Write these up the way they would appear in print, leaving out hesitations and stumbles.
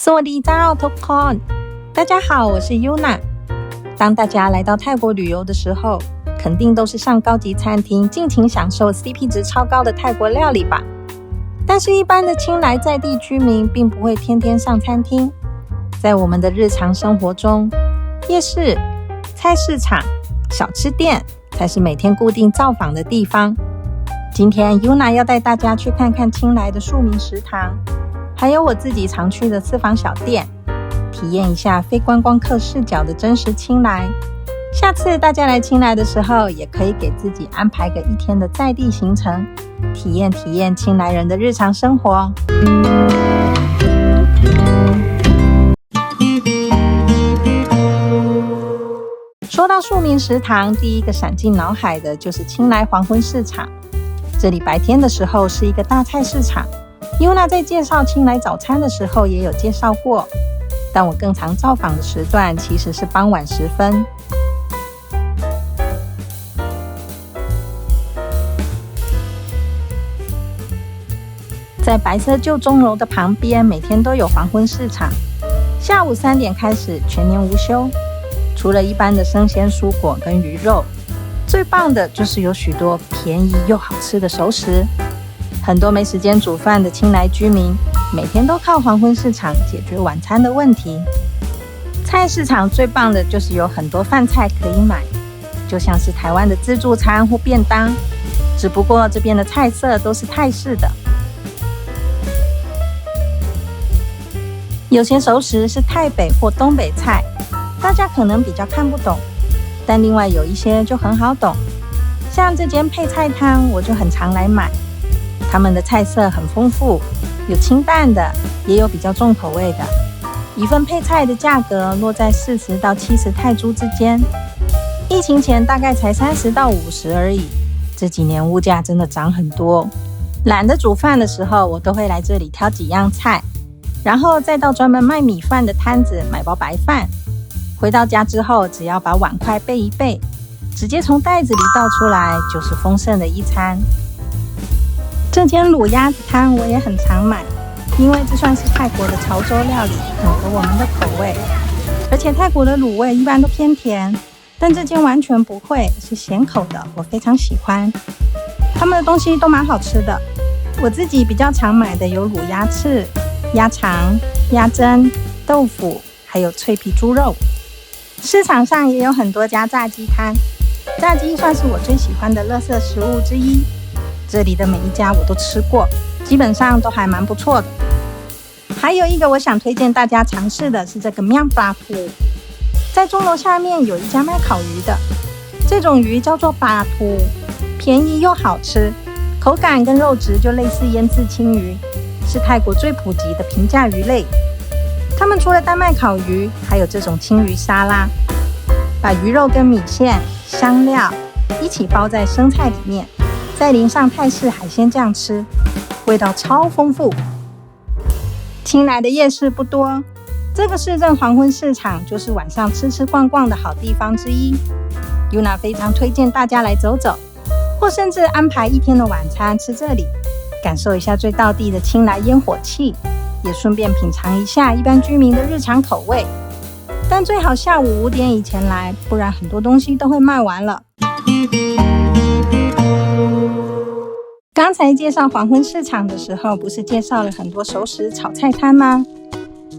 สวัสดีเจ้าทุกคน大家好，我是 Yuna。 当大家来到泰国旅游的时候，肯定都是上高级餐厅尽情享受 CP 值超高的泰国料理吧。但是一般的清莱在地居民并不会天天上餐厅，在我们的日常生活中，夜市、菜市场、小吃店才是每天固定造访的地方。今天 Yuna 要带大家去看看清莱的庶民食堂，还有我自己常去的私房小店，体验一下非观光客视角的真实清莱。下次大家来清莱的时候，也可以给自己安排个一天的在地行程，体验体验清莱人的日常生活。说到庶民食堂，第一个闪进脑海的就是清莱黄昏市场。这里白天的时候是一个大菜市场，Yuna 在介绍清莱早餐的时候也有介绍过，但我更常造访的时段其实是傍晚时分。在白色旧钟楼的旁边，每天都有黄昏市场，下午3点开始，全年无休。除了一般的生鲜蔬果跟鱼肉，最棒的就是有许多便宜又好吃的熟食。很多没时间煮饭的清莱居民，每天都靠黄昏市场解决晚餐的问题。菜市场最棒的就是有很多饭菜可以买，就像是台湾的自助餐或便当，只不过这边的菜色都是泰式的。有些熟食是泰北或东北菜，大家可能比较看不懂，但另外有一些就很好懂。像这间配菜汤，我就很常来买。他们的菜色很丰富，有清淡的，也有比较重口味的。一份配菜的价格落在40到70泰铢之间，疫情前大概才30到50而已。这几年物价真的涨很多。懒得煮饭的时候，我都会来这里挑几样菜，然后再到专门卖米饭的摊子买包白饭。回到家之后，只要把碗筷备一备，直接从袋子里倒出来，就是丰盛的一餐。这间卤鸭子汤我也很常买，因为这算是泰国的潮州料理，很合我们的口味。而且泰国的卤味一般都偏甜，但这间完全不会，是咸口的，我非常喜欢。他们的东西都蛮好吃的，我自己比较常买的有卤鸭翅、鸭肠、鸭胗、豆腐，还有脆皮猪肉。市场上也有很多家炸鸡摊，炸鸡算是我最喜欢的垃圾食物之一。这里的每一家我都吃过，基本上都还蛮不错的。还有一个我想推荐大家尝试的是这个面巴普，在钟楼下面有一家卖烤鱼的，这种鱼叫做巴普，便宜又好吃，口感跟肉质就类似腌制青鱼，是泰国最普及的平价鱼类。他们除了单卖烤鱼，还有这种青鱼沙拉，把鱼肉跟米线、香料一起包在生菜里面，再淋上泰式海鲜酱吃，味道超丰富。清莱的夜市不多，这个市政黄昏市场就是晚上吃吃逛逛的好地方之一。Yuna 非常推荐大家来走走，或甚至安排一天的晚餐吃这里，感受一下最道地的清莱烟火气，也顺便品尝一下一般居民的日常口味。但最好下午5点以前来，不然很多东西都会卖完了。刚才介绍黄昏市场的时候，不是介绍了很多熟食炒菜摊吗？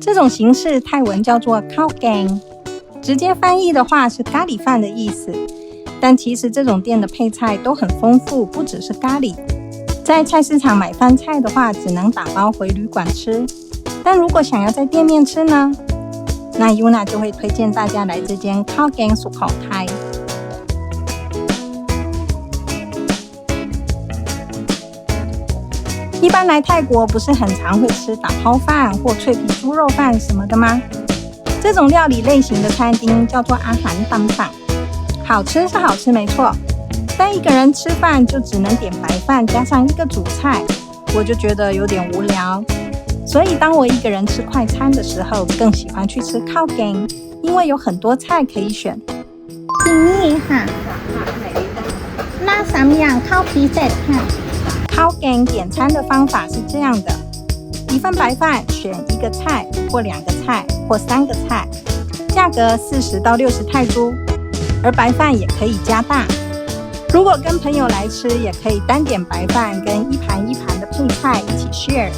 这种形式泰文叫做 khao gang， 直接翻译的话是咖喱饭的意思。但其实这种店的配菜都很丰富，不只是咖喱。在菜市场买饭菜的话，只能打包回旅馆吃。但如果想要在店面吃呢，那 Yuna 就会推荐大家来这间 khao gang สุโขทัย。一般来泰国不是很常会吃打抛饭或脆皮猪肉饭什么的吗？这种料理类型的餐厅叫做阿含当当，好吃是好吃没错，但一个人吃饭就只能点白饭加上一个主菜，我就觉得有点无聊。所以当我一个人吃快餐的时候，更喜欢去吃khao gang，因为有很多菜可以选。ที่นี่ค่ะหน้า3อย่างข้าวพิเศษค่ะ。khao gang 点餐的方法是这样的一份白饭选一个菜或2个菜或3个菜，价格40到60泰铢，而白饭也可以加大。如果跟朋友来吃，也可以单点白饭跟一盘一盘的配菜一起 share。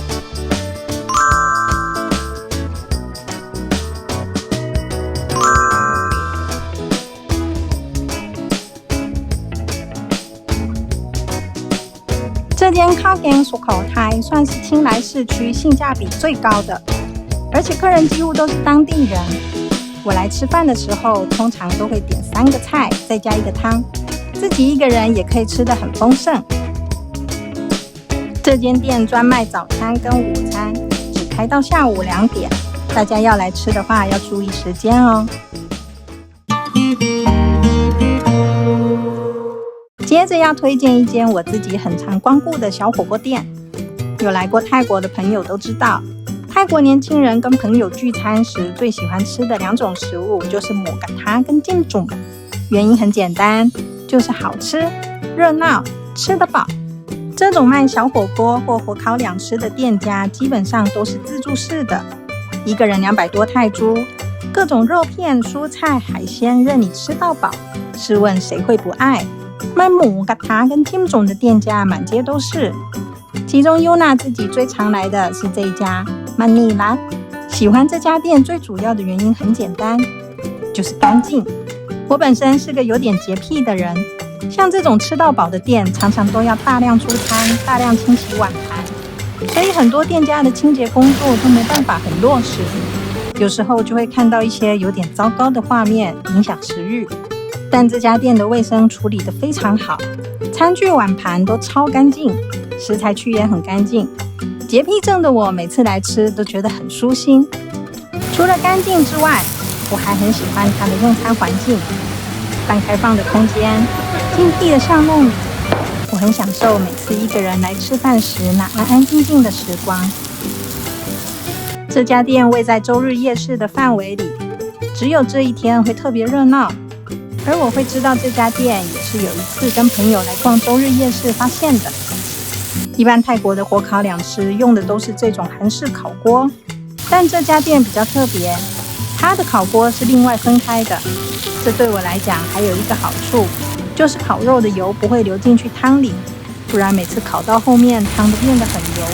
这间靠近蜀口台算是清莱市区性价比最高的，而且客人几乎都是当地人。我来吃饭的时候，通常都会点3个菜，再加1个汤，自己一个人也可以吃得很丰盛。这间店专卖早餐跟午餐，只开到下午2点，大家要来吃的话要注意时间哦。接着要推荐一间我自己很常光顾的小火锅店。有来过泰国的朋友都知道，泰国年轻人跟朋友聚餐时最喜欢吃的2种食物就是摩嘎塔跟金种。原因很简单，就是好吃、热闹、吃得饱。这种卖小火锅或火烤两吃的店家基本上都是自助式的，一个人200多泰铢，各种肉片、蔬菜、海鲜任你吃到饱，试问谁会不爱？卖摩嘎塔跟金种的店家满街都是，其中优娜自己最常来的是这一家曼尼拉。喜欢这家店最主要的原因很简单，就是干净。我本身是个有点洁癖的人，像这种吃到饱的店常常都要大量出餐、大量清洗碗盘，所以很多店家的清洁工作都没办法很落实，有时候就会看到一些有点糟糕的画面，影响食欲。但这家店的卫生处理得非常好，餐具碗盘都超干净，食材区也很干净。洁癖症的我每次来吃都觉得很舒心。除了干净之外，我还很喜欢它的用餐环境，半开放的空间，静僻的巷弄里，我很享受每次一个人来吃饭时那安安静静的时光。这家店位在周日夜市的范围里，只有这一天会特别热闹。而我会知道这家店也是有一次跟朋友来逛周日夜市发现的。一般泰国的火烤两吃用的都是这种韩式烤锅，但这家店比较特别，它的烤锅是另外分开的。这对我来讲还有一个好处，就是烤肉的油不会流进去汤里，不然每次烤到后面汤都变得很油。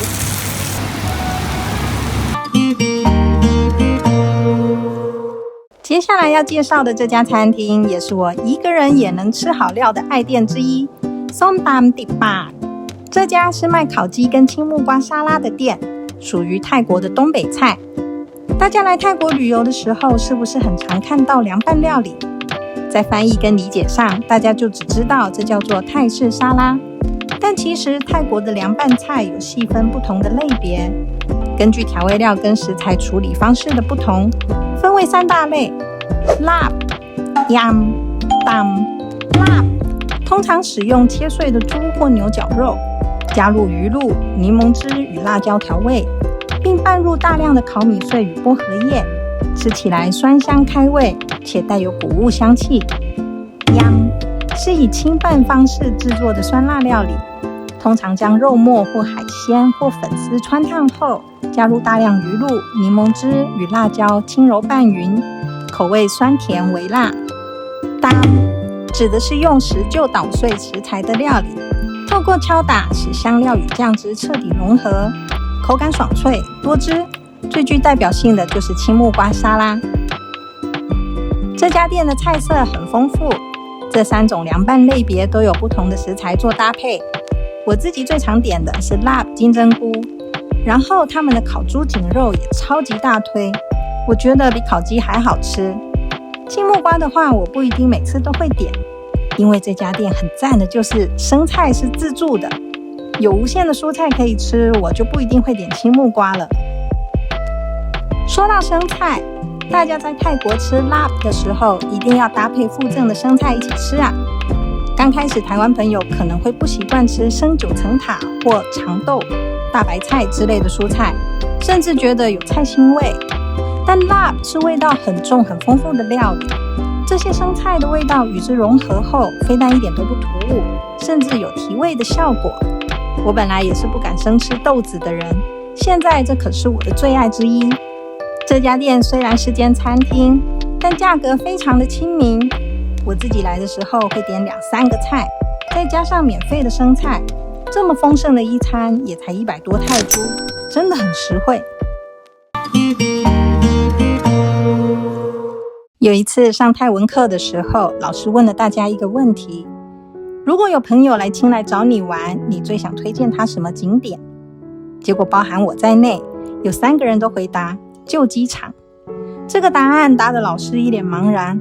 接下来要介绍的这家餐厅，也是我一个人也能吃好料的爱店之一 Somtam Dippa。 这家是卖烤鸡跟青木瓜沙拉的店，属于泰国的东北菜。大家来泰国旅游的时候，是不是很常看到凉拌料理？在翻译跟理解上，大家就只知道这叫做泰式沙拉，但其实泰国的凉拌菜有细分不同的类别，根据调味料跟食材处理方式的不同，分为3大类。Yam、Dam。通常使用切碎的猪或牛绞肉，加入鱼露、柠檬汁与辣椒调味，并拌入大量的烤米碎与薄荷叶，吃起来酸香开胃，且带有谷物香气。Yam 是以清拌方式制作的酸辣料理，通常将肉末或海鲜或粉丝汆烫后，加入大量鱼露、柠檬汁与辣椒轻柔拌匀，口味酸甜微辣。Dam 指的是用石臼捣碎食材的料理，透过敲打使香料与酱汁彻底融合，口感爽脆多汁。最具代表性的就是青木瓜沙拉。这家店的菜色很丰富，这3种凉拌类别都有不同的食材做搭配。我自己最常点的是辣金针菇，然后他们的烤猪颈肉也超级大推，我觉得比烤鸡还好吃。青木瓜的话，我不一定每次都会点，因为这家店很赞的就是生菜是自助的，有无限的蔬菜可以吃，我就不一定会点青木瓜了。说到生菜，大家在泰国吃辣的时候，一定要搭配附赠的生菜一起吃啊。刚开始台湾朋友可能会不习惯吃生9层塔或长豆、大白菜之类的蔬菜，甚至觉得有菜腥味。但辣是味道很重很丰富的料理，这些生菜的味道与之融合后，非但一点都不突兀，甚至有提味的效果。我本来也是不敢生吃豆子的人，现在这可是我的最爱之一。这家店虽然是间餐厅，但价格非常的亲民。我自己来的时候会点2-3个菜，再加上免费的生菜，这么丰盛的一餐也才100多泰铢，真的很实惠。有一次上泰文课的时候，老师问了大家一个问题：如果有朋友来清莱找你玩，你最想推荐他什么景点？结果包含我在内，有3个人都回答旧机场。这个答案答得老师一脸茫然，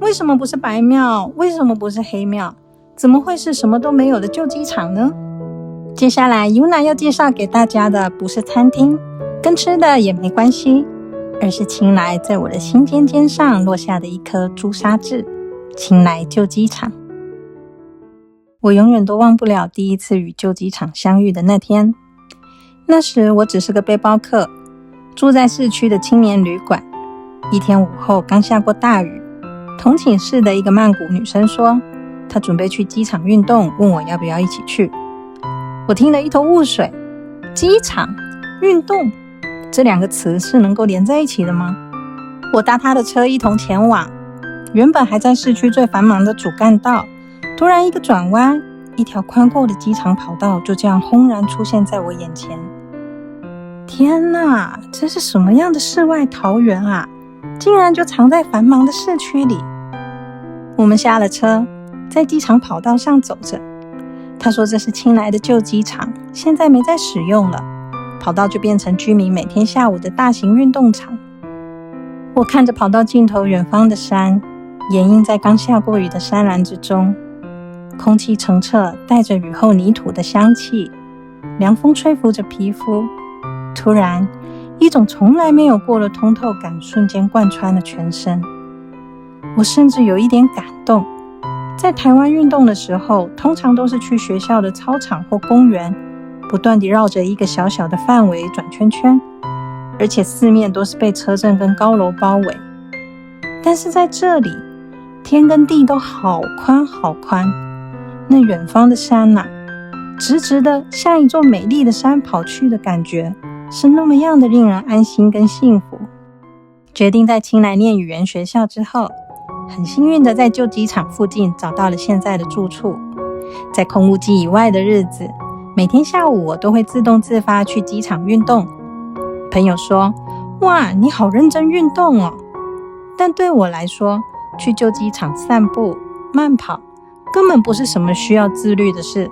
为什么不是白庙？为什么不是黑庙？怎么会是什么都没有的旧机场呢？接下来 Yuna 要介绍给大家的不是餐厅，跟吃的也没关系，而是清莱在我的心尖尖上落下的一颗朱砂痣——清莱旧机场。我永远都忘不了第一次与旧机场相遇的那天。那时我只是个背包客，住在市区的青年旅馆。一天午后刚下过大雨，同寝室的一个曼谷女生说，她准备去机场运动，问我要不要一起去。我听了一头雾水，机场运动这2个词是能够连在一起的吗？我搭她的车一同前往，原本还在市区最繁忙的主干道，突然一个转弯，一条宽阔的机场跑道就这样轰然出现在我眼前。天哪，这是什么样的世外桃源啊，竟然就藏在繁忙的市区里。我们下了车，在机场跑道上走着。他说这是清莱的旧机场，现在没再使用了，跑道就变成居民每天下午的大型运动场。我看着跑道尽头远方的山，掩映在刚下过雨的山峦之中，空气澄澈，带着雨后泥土的香气，凉风吹拂着皮肤。突然，一种从来没有过的通透感瞬间贯穿了全身。我甚至有一点感动。在台湾运动的时候，通常都是去学校的操场或公园，不断地绕着一个小小的范围转圈圈，而且四面都是被车阵跟高楼包围。但是在这里，天跟地都好宽好宽，那远方的山啊，直直的像一座美丽的山跑去的感觉，是那么样的令人安心跟幸福。决定在清莱念语言学校之后，很幸运的在旧机场附近找到了现在的住处。在空污机以外的日子，每天下午我都会自动自发去机场运动。朋友说，哇，你好认真运动哦。但对我来说，去旧机场散步慢跑根本不是什么需要自律的事，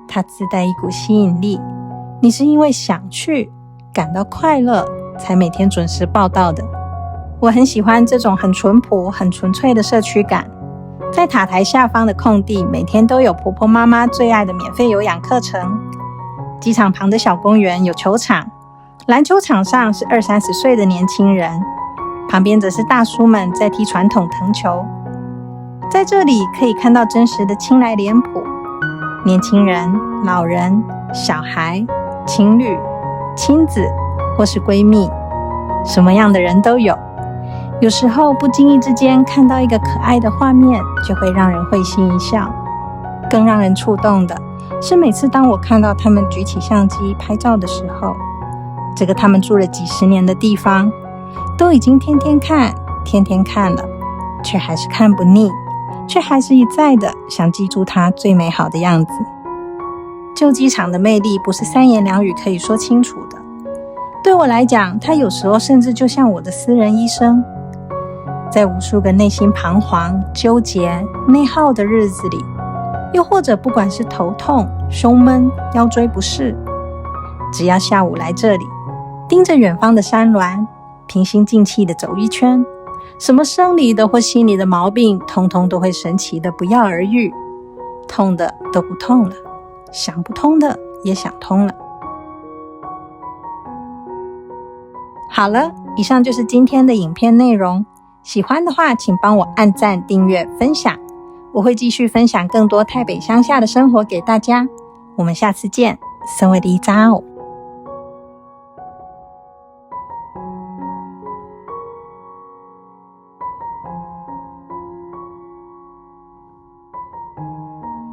它自带一股吸引力，你是因为想去感到快乐才每天准时报到的。我很喜欢这种很淳朴很纯粹的社区感。在塔台下方的空地，每天都有婆婆妈妈最爱的免费有氧课程。机场旁的小公园有球场，篮球场上是20-30岁的年轻人，旁边则是大叔们在踢传统藤球。在这里可以看到真实的清莱脸谱，年轻人、老人、小孩、情侣、亲子或是闺蜜，什么样的人都有。有时候不经意之间看到一个可爱的画面，就会让人会心一笑。更让人触动的是，每次当我看到他们举起相机拍照的时候，这个他们住了几十年的地方，都已经天天看了，却还是看不腻，却还是一再的想记住它最美好的样子。旧机场的魅力不是3言2语可以说清楚的。对我来讲，它有时候甚至就像我的私人医生。在无数个内心彷徨、纠结、内耗的日子里，又或者不管是头痛、胸闷、腰椎不适，只要下午来这里，盯着远方的山峦，平心静气地走一圈，什么生理的或心理的毛病，通通都会神奇的不药而愈，痛的都不痛了，想不通的也想通了。好了，以上就是今天的影片内容。喜欢的话，请帮我按赞、订阅、分享。我会继续分享更多泰北乡下的生活给大家。我们下次见，森威利扎哦。